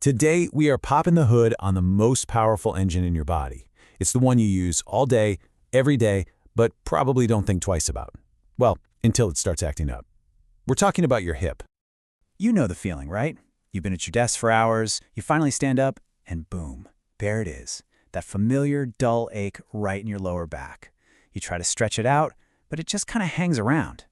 Today, we are popping the hood on the most powerful engine in your body. It's the one you use all day, every day, but probably don't think twice about. Well, until it starts acting up. We're talking about your hip. You know the feeling, right? You've been at your desk for hours, you finally stand up, and boom, there it is. That familiar, dull ache right in your lower back. You try to stretch it out, but it just kind of hangs around.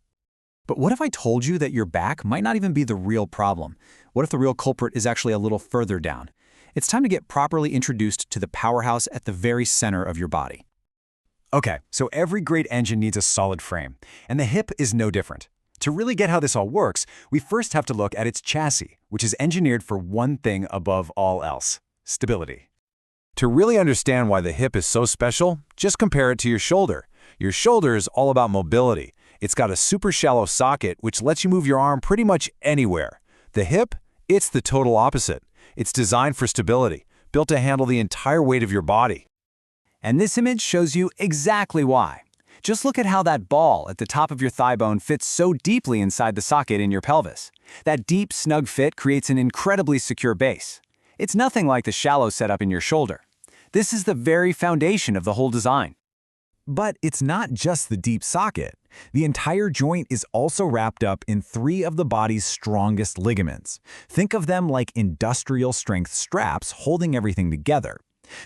But what if I told you that your back might not even be the real problem? What if the real culprit is actually a little further down? It's time to get properly introduced to the powerhouse at the very center of your body. Okay, so every great engine needs a solid frame, and the hip is no different. To really get how this all works, we first have to look at its chassis, which is engineered for one thing above all else: stability. To really understand why the hip is so special, just compare it to your shoulder. Your shoulder is all about mobility. It's got a super shallow socket, which lets you move your arm pretty much anywhere. The hip? It's the total opposite. It's designed for stability, built to handle the entire weight of your body. And this image shows you exactly why. Just look at how that ball at the top of your thigh bone fits so deeply inside the socket in your pelvis. That deep, snug fit creates an incredibly secure base. It's nothing like the shallow setup in your shoulder. This is the very foundation of the whole design. But it's not just the deep socket. The entire joint is also wrapped up in 3 of the body's strongest ligaments. Think of them like industrial-strength straps holding everything together.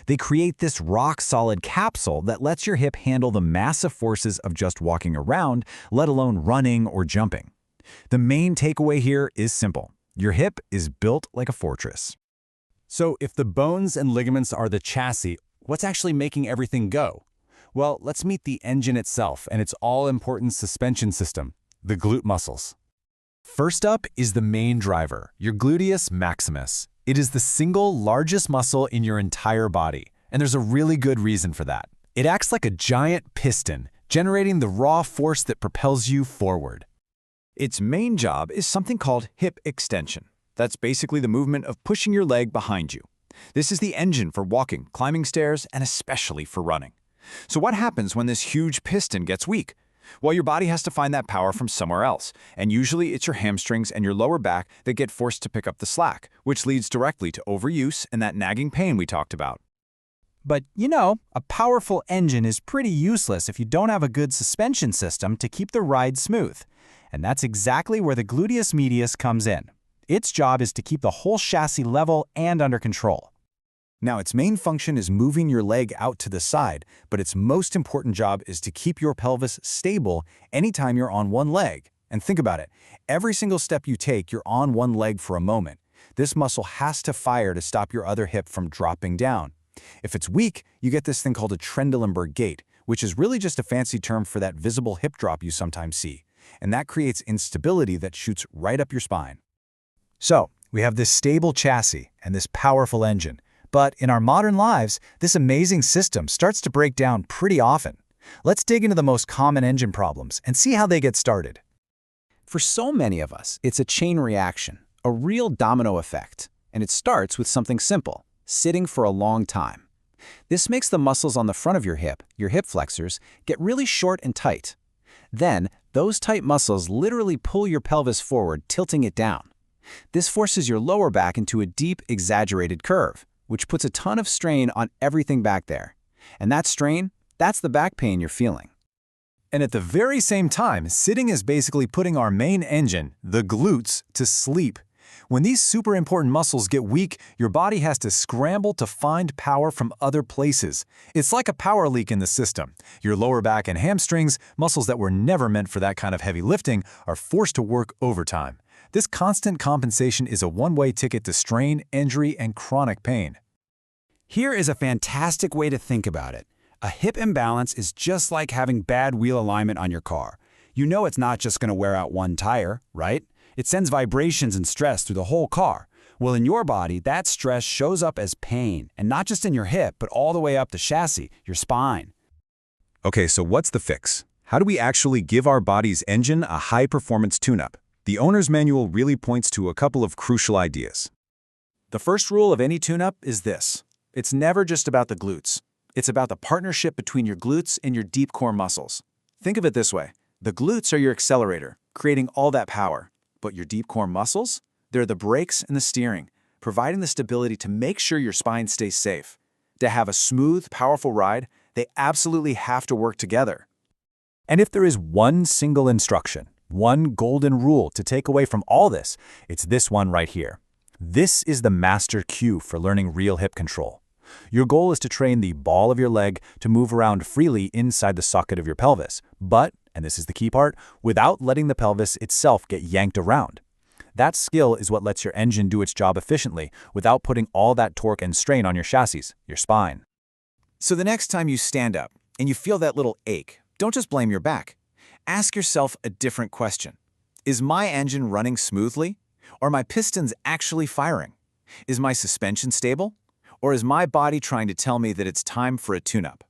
They create this rock-solid capsule that lets your hip handle the massive forces of just walking around, let alone running or jumping. The main takeaway here is simple. Your hip is built like a fortress. So if the bones and ligaments are the chassis, what's actually making everything go? Well, let's meet the engine itself and its all-important suspension system, the glute muscles. First up is the main driver, your gluteus maximus. It is the single largest muscle in your entire body, and there's a really good reason for that. It acts like a giant piston, generating the raw force that propels you forward. Its main job is something called hip extension. That's basically the movement of pushing your leg behind you. This is the engine for walking, climbing stairs, and especially for running. So what happens when this huge piston gets weak? Well, your body has to find that power from somewhere else, and usually it's your hamstrings and your lower back that get forced to pick up the slack, which leads directly to overuse and that nagging pain we talked about. But, you know, a powerful engine is pretty useless if you don't have a good suspension system to keep the ride smooth. And that's exactly where the gluteus medius comes in. Its job is to keep the whole chassis level and under control. Now, its main function is moving your leg out to the side, but its most important job is to keep your pelvis stable anytime you're on one leg. And think about it. Every single step you take, you're on one leg for a moment. This muscle has to fire to stop your other hip from dropping down. If it's weak, you get this thing called a Trendelenburg gait, which is really just a fancy term for that visible hip drop you sometimes see. And that creates instability that shoots right up your spine. So, we have this stable chassis and this powerful engine. But in our modern lives, this amazing system starts to break down pretty often. Let's dig into the most common engine problems and see how they get started. For so many of us, it's a chain reaction, a real domino effect. And it starts with something simple: sitting for a long time. This makes the muscles on the front of your hip flexors, get really short and tight. Then, those tight muscles literally pull your pelvis forward, tilting it down. This forces your lower back into a deep, exaggerated curve, which puts a ton of strain on everything back there. And that strain, that's the back pain you're feeling. And at the very same time, sitting is basically putting our main engine, the glutes, to sleep. When these super important muscles get weak, your body has to scramble to find power from other places. It's like a power leak in the system. Your lower back and hamstrings, muscles that were never meant for that kind of heavy lifting, are forced to work overtime. This constant compensation is a one-way ticket to strain, injury, and chronic pain. Here is a fantastic way to think about it. A hip imbalance is just like having bad wheel alignment on your car. You know it's not just going to wear out one tire, right? It sends vibrations and stress through the whole car. Well, in your body, that stress shows up as pain, and not just in your hip, but all the way up the chassis, your spine. Okay, so what's the fix? How do we actually give our body's engine a high-performance tune-up? The owner's manual really points to a couple of crucial ideas. The first rule of any tune-up is this: it's never just about the glutes. It's about the partnership between your glutes and your deep core muscles. Think of it this way. The glutes are your accelerator, creating all that power. But your deep core muscles? They're the brakes and the steering, providing the stability to make sure your spine stays safe. To have a smooth, powerful ride, they absolutely have to work together. And if there is one single instruction, one golden rule to take away from all this, it's this one right here. This is the master cue for learning real hip control. Your goal is to train the ball of your leg to move around freely inside the socket of your pelvis, but, and this is the key part, without letting the pelvis itself get yanked around. That skill is what lets your engine do its job efficiently without putting all that torque and strain on your chassis, your spine. So the next time you stand up and you feel that little ache, don't just blame your back. Ask yourself a different question. Is my engine running smoothly? Or are my pistons actually firing? Is my suspension stable? Or is my body trying to tell me that it's time for a tune-up?